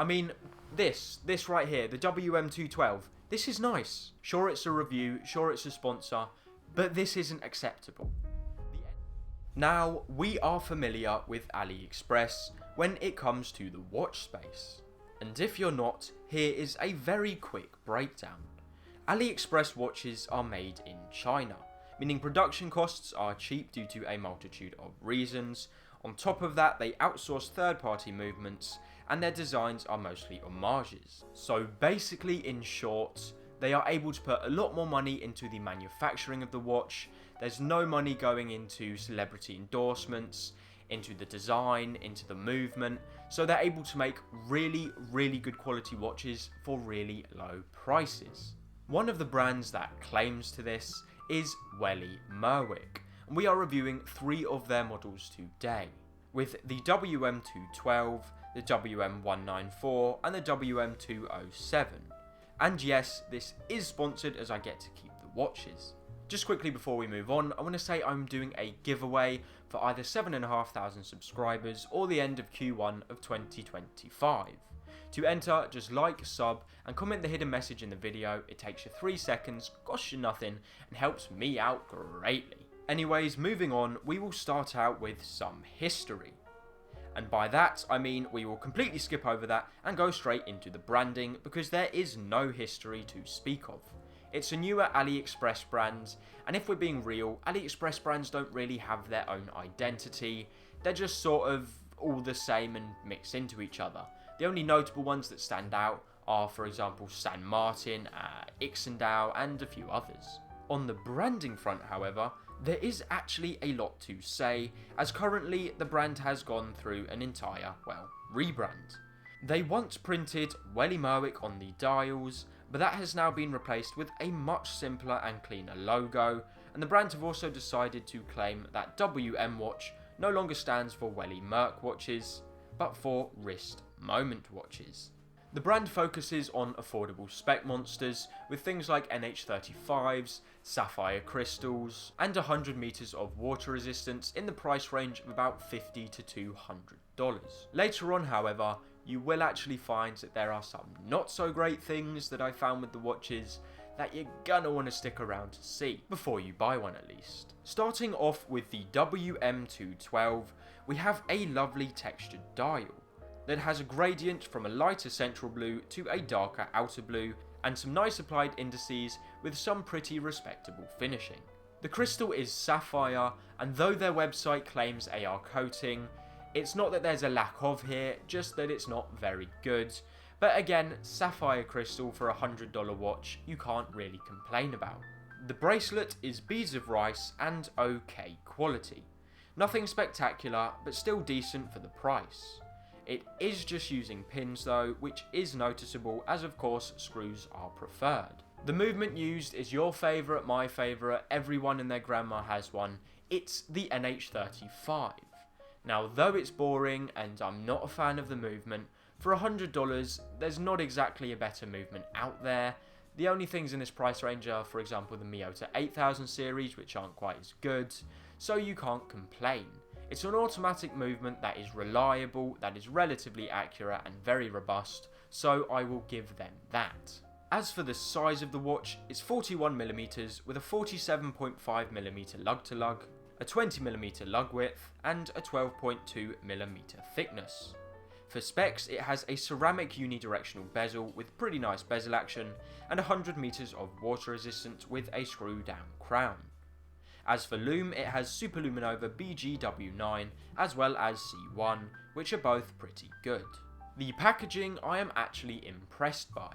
I mean, this right here, the WM212, this is nice. Sure, it's a review, sure, it's a sponsor, but this isn't acceptable. Now, we are familiar with Aliexpress when it comes to the watch space. And if you're not, here is a very quick breakdown. Aliexpress watches are made in China, meaning production costs are cheap due to a multitude of reasons. On top of that, they outsource third-party movements, and their designs are mostly homages. So basically, in short, they are able to put a lot more money into the manufacturing of the watch. There's no money going into celebrity endorsements, into the design, into the movement, so they're able to make really, really good quality watches for really low prices. One of the brands that claims to this is Welly Merwick, and we are reviewing 3 of their models today, with the WM212, the WM194 and the WM207. And yes, this is sponsored as I get to keep the watches. Just quickly before we move on, I want to say I'm doing a giveaway for either 7,500 subscribers or the end of Q1 of 2025. To enter, just like, sub, and comment the hidden message in the video. It takes you 3 seconds, costs you nothing, and helps me out greatly. Anyways, moving on, we will start out with some history. And by that, I mean we will completely skip over that and go straight into the branding, because there is no history to speak of. It's a newer Aliexpress brand, and if we're being real, Aliexpress brands don't really have their own identity. They're just sort of all the same and mix into each other. The only notable ones that stand out are, for example, San Martin, Ixendale, and a few others. On the branding front, however, there is actually a lot to say, as currently the brand has gone through an entire, rebrand. They once printed Welly Merwick on the dials, but that has now been replaced with a much simpler and cleaner logo, and the brand have also decided to claim that WM watch no longer stands for Welly Merc watches, but for wrist moment watches. The brand focuses on affordable spec monsters with things like NH35s, sapphire crystals, and 100 meters of water resistance in the price range of about $50 to $200. Later on, however, you will actually find that there are some not so great things that I found with the watches that you're gonna want to stick around to see, before you buy one at least. Starting off with the WM212, we have a lovely textured dial that has a gradient from a lighter central blue to a darker outer blue, and some nice applied indices with some pretty respectable finishing. The crystal is sapphire, and though their website claims AR coating, it's not that there's a lack of here, just that it's not very good. But again, sapphire crystal for a $100 watch, you can't really complain about. The bracelet is beads of rice and okay quality. Nothing spectacular, but still decent for the price. It is just using pins though, which is noticeable, as of course screws are preferred. The movement used is your favourite, my favourite, everyone and their grandma has one. It's the NH35. Now, though it's boring and I'm not a fan of the movement, for $100 there's not exactly a better movement out there. The only things in this price range are, for example, the Miyota 8000 series, which aren't quite as good, so you can't complain. It's an automatic movement that is reliable, that is relatively accurate and very robust, so I will give them that. As for the size of the watch, it's 41mm with a 47.5mm lug to lug, a 20mm lug width, and a 12.2mm thickness. For specs, it has a ceramic unidirectional bezel with pretty nice bezel action, and 100 meters of water resistance with a screw down crown. As for lume, it has Superluminova BGW9 as well as C1, which are both pretty good. The packaging I am actually impressed by.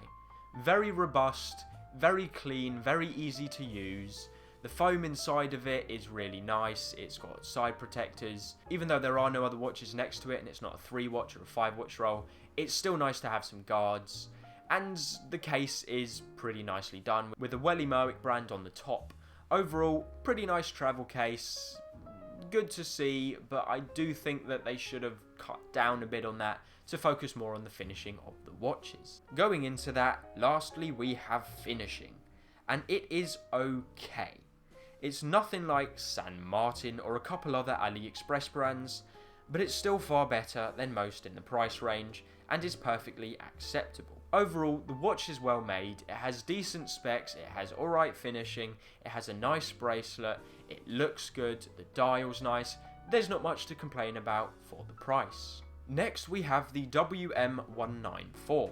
Very robust, very clean, very easy to use. The foam inside of it is really nice. It's got side protectors. Even though there are no other watches next to it and it's not a 3-watch or a 5-watch roll, it's still nice to have some guards. And the case is pretty nicely done with the Welly Merwick brand on the top. Overall, pretty nice travel case. Good to see, but I do think that they should have cut down a bit on that to focus more on the finishing of the watches. Going into that, lastly we have finishing, and it is okay. It's nothing like San Martin or a couple other Aliexpress brands, but it's still far better than most in the price range and is perfectly acceptable. Overall, the watch is well made, it has decent specs, it has alright finishing, it has a nice bracelet, it looks good, the dial's nice, there's not much to complain about for the price. Next we have the WM194.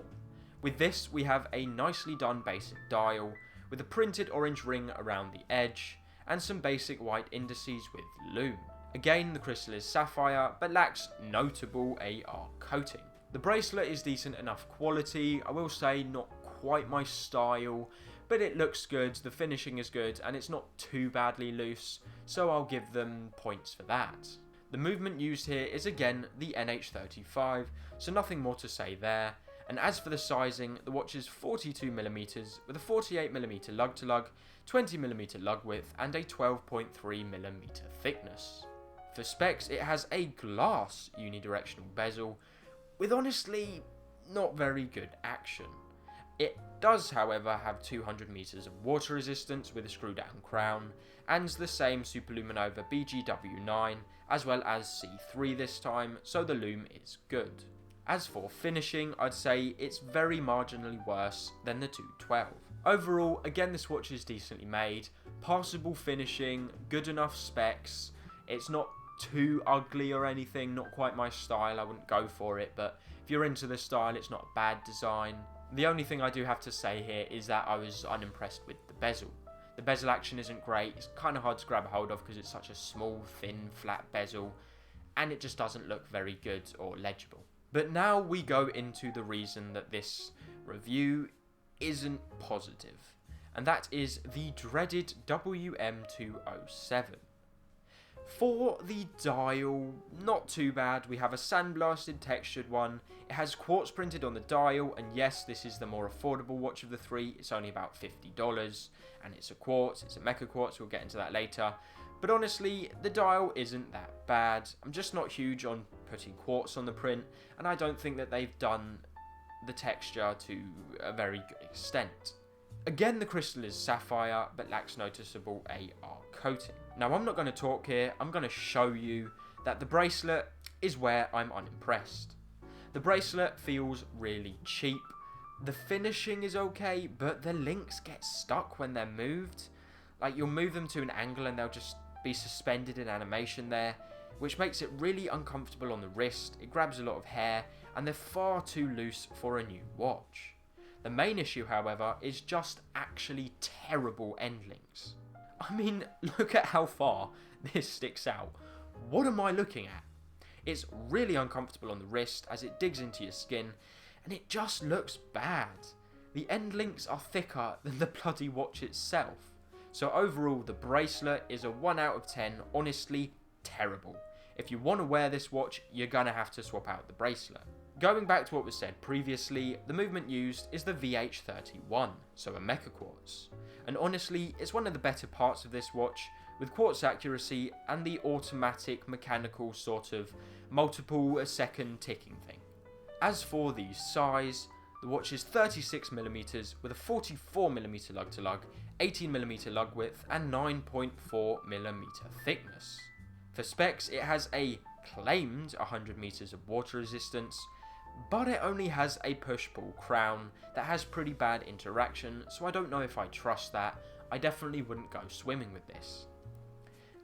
With this we have a nicely done basic dial, with a printed orange ring around the edge, and some basic white indices with lume. Again, the crystal is sapphire, but lacks notable AR coating. The bracelet is decent enough quality, I will say not quite my style, but it looks good, the finishing is good, and it's not too badly loose, so I'll give them points for that. The movement used here is again the NH35, so nothing more to say there. And as for the sizing, the watch is 42mm with a 48mm lug-to-lug, 20mm lug width, and a 12.3mm thickness. For specs, it has a glass unidirectional bezel, with honestly not very good action. It does, however, have 200 meters of water resistance with a screw down crown, and the same Superluminova BGW9, as well as C3 this time, so the lume is good. As for finishing, I'd say it's very marginally worse than the 212. Overall, again, this watch is decently made, passable finishing, good enough specs, it's not too ugly or anything, not quite my style, I wouldn't go for it, but if you're into the style, it's not a bad design. The only thing I do have to say here is that I was unimpressed with the bezel. The bezel action isn't great, it's kind of hard to grab a hold of because it's such a small, thin, flat bezel, and it just doesn't look very good or legible. But now we go into the reason that this review isn't positive, and that is the dreaded WM207. For the dial, not too bad. We have a sandblasted textured one. It has quartz printed on the dial, and yes, this is the more affordable watch of the three. It's only about $50, and it's a quartz, it's a mecha quartz, we'll get into that later. But honestly, the dial isn't that bad. I'm just not huge on putting quartz on the print, and I don't think that they've done the texture to a very good extent. Again, the crystal is sapphire, but lacks noticeable AR coating. Now, I'm not going to talk here, I'm going to show you that the bracelet is where I'm unimpressed. The bracelet feels really cheap. The finishing is okay, but the links get stuck when they're moved. Like, you'll move them to an angle and they'll just be suspended in animation there, which makes it really uncomfortable on the wrist. It grabs a lot of hair, and they're far too loose for a new watch. The main issue, however, is just actually terrible end links. I mean, look at how far this sticks out. What am I looking at? It's really uncomfortable on the wrist as it digs into your skin, and it just looks bad. The end links are thicker than the bloody watch itself. So overall, the bracelet is a 1 out of 10, honestly terrible. If you want to wear this watch, you're gonna have to swap out the bracelet. Going back to what was said previously, the movement used is the VH31, so a mecha quartz. And honestly, it's one of the better parts of this watch, with quartz accuracy and the automatic mechanical sort of multiple a second ticking thing. As for the size, the watch is 36mm with a 44mm lug to lug, 18mm lug width and 9.4mm thickness. For specs, it has a claimed 100 meters of water resistance, but it only has a push-pull crown that has pretty bad interaction, so I don't know if I trust that. I definitely wouldn't go swimming with this.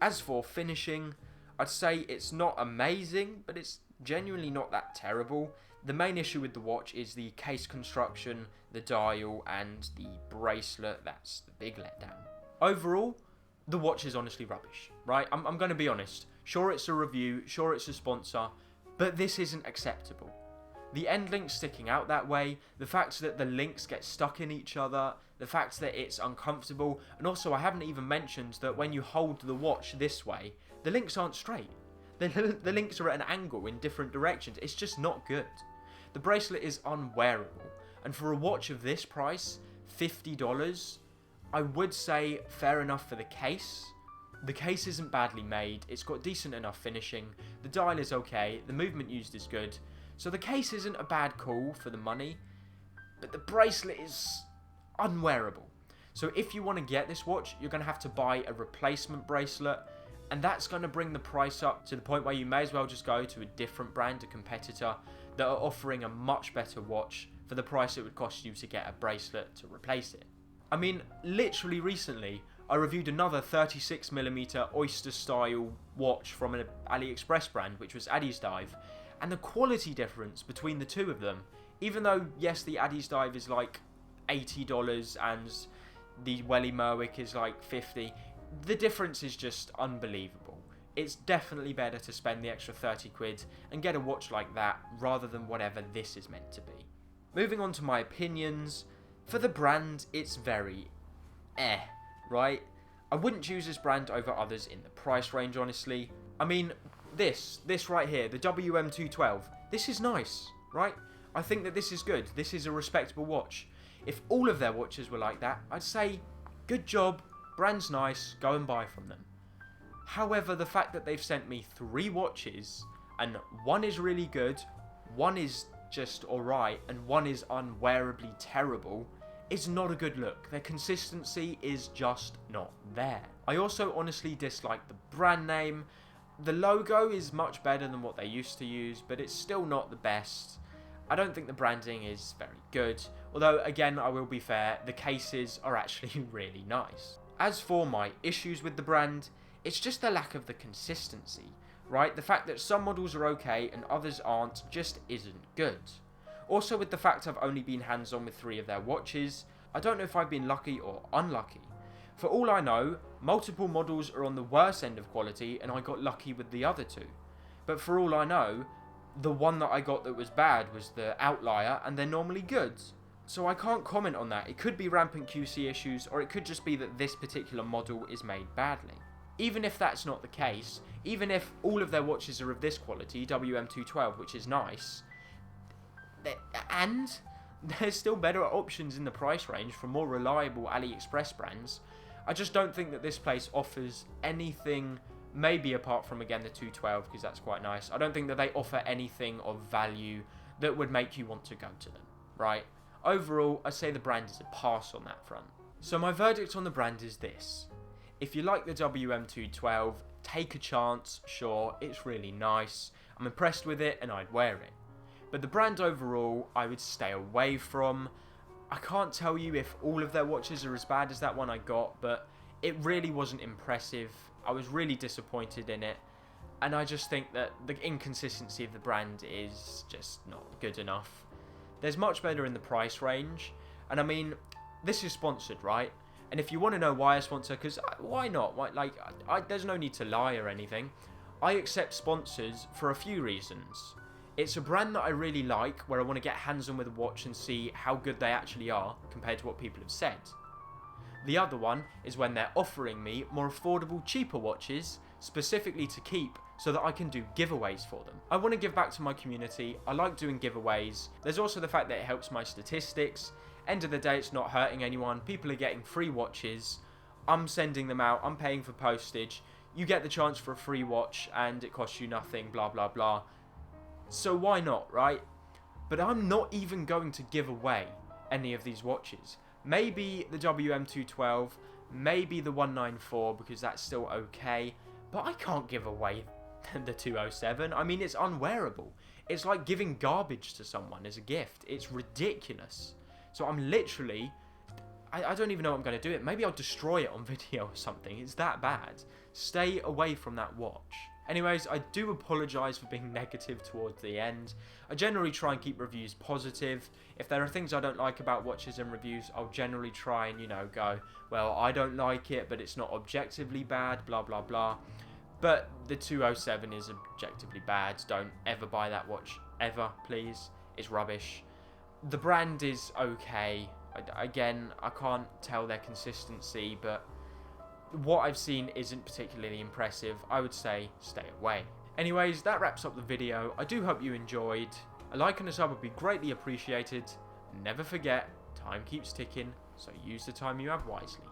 As for finishing, I'd say it's not amazing, but it's genuinely not that terrible. The main issue with the watch is the case construction, the dial, and the bracelet. That's the big letdown. Overall, the watch is honestly rubbish, right? I'm going to be honest. Sure, it's a review, sure, it's a sponsor, but this isn't acceptable. The end links sticking out that way, the fact that the links get stuck in each other, the fact that it's uncomfortable, and also I haven't even mentioned that when you hold the watch this way, the links aren't straight. The links are at an angle in different directions. It's just not good. The bracelet is unwearable, and for a watch of this price, $50, I would say fair enough for the case. The case isn't badly made, it's got decent enough finishing, the dial is okay, the movement used is good, so the case isn't a bad call for the money, but the bracelet is unwearable. So if you want to get this watch, you're going to have to buy a replacement bracelet, And that's going to bring the price up to the point where you may as well just go to a different brand, a competitor, that are offering a much better watch for the price it would cost you to get a bracelet to replace it. I mean, literally recently, I reviewed another 36mm oyster style watch from an Aliexpress brand, which was Addy's Dive, and the quality difference between the two of them, even though, yes, the Addy's Dive is like $80 and the Welly Merwick is like $50, the difference is just unbelievable. It's definitely better to spend the extra 30 quid and get a watch like that rather than whatever this is meant to be. Moving on to my opinions, for the brand, it's very right? I wouldn't choose this brand over others in the price range, honestly. I mean, this right here, the WM212, this is nice, right? I think that this is good. This is a respectable watch. If all of their watches were like that, I'd say, good job, brand's nice, go and buy from them. However, the fact that they've sent me 3 watches, and one is really good, one is just alright, and one is unwearably terrible, is not a good look. Their consistency is just not there. I also honestly dislike the brand name. The logo is much better than what they used to use, but it's still not the best. I don't think the branding is very good, although again, I will be fair, the cases are actually really nice. As for my issues with the brand, it's just the lack of the consistency, right? The fact that some models are okay and others aren't just isn't good. Also, with the fact I've only been hands-on with 3 of their watches, I don't know if I've been lucky or unlucky. For all I know, multiple models are on the worst end of quality and I got lucky with the other 2. But for all I know, the one that I got that was bad was the outlier and they're normally good. So I can't comment on that. It could be rampant QC issues, or it could just be that this particular model is made badly. Even if that's not the case, even if all of their watches are of this quality, WM212, which is nice, and there's still better options in the price range from more reliable AliExpress brands, I just don't think that this place offers anything, maybe apart from, again, the 212, because that's quite nice. I don't think that they offer anything of value that would make you want to go to them, right? Overall, I'd say the brand is a pass on that front. So my verdict on the brand is this. If you like the WM212, take a chance, sure, it's really nice. I'm impressed with it and I'd wear it. But the brand overall, I would stay away from. I can't tell you if all of their watches are as bad as that one I got, but it really wasn't impressive. I was really disappointed in it. And I just think that the inconsistency of the brand is just not good enough. There's much better in the price range. And I mean, this is sponsored, right? And if you want to know why I sponsor, because why not? There's no need to lie or anything. I accept sponsors for a few reasons. It's a brand that I really like, where I want to get hands-on with a watch and see how good they actually are compared to what people have said. The other one is when they're offering me more affordable, cheaper watches, specifically to keep, so that I can do giveaways for them. I want to give back to my community. I like doing giveaways. There's also the fact that it helps my statistics. End of the day, it's not hurting anyone. People are getting free watches. I'm sending them out. I'm paying for postage. You get the chance for a free watch and it costs you nothing, blah, blah, blah. So why not, right? But I'm not even going to give away any of these watches. Maybe the WM212, maybe the 194, because that's still okay. But I can't give away the 207. I mean, it's unwearable. It's like giving garbage to someone as a gift. It's ridiculous. So I'm literally, I don't even know what I'm going to do it. Maybe I'll destroy it on video or something. It's that bad. Stay away from that watch. Anyways, I do apologise for being negative towards the end. I generally try and keep reviews positive. If there are things I don't like about watches and reviews, I'll generally try and, go, well, I don't like it, but it's not objectively bad, blah, blah, blah. But the 207 is objectively bad. Don't ever buy that watch, ever, please. It's rubbish. The brand is okay. Again, I can't tell their consistency, but what I've seen isn't particularly impressive. I would say stay away. Anyways, that wraps up the video. I do hope you enjoyed. A like and a sub would be greatly appreciated. Never forget, time keeps ticking, so use the time you have wisely.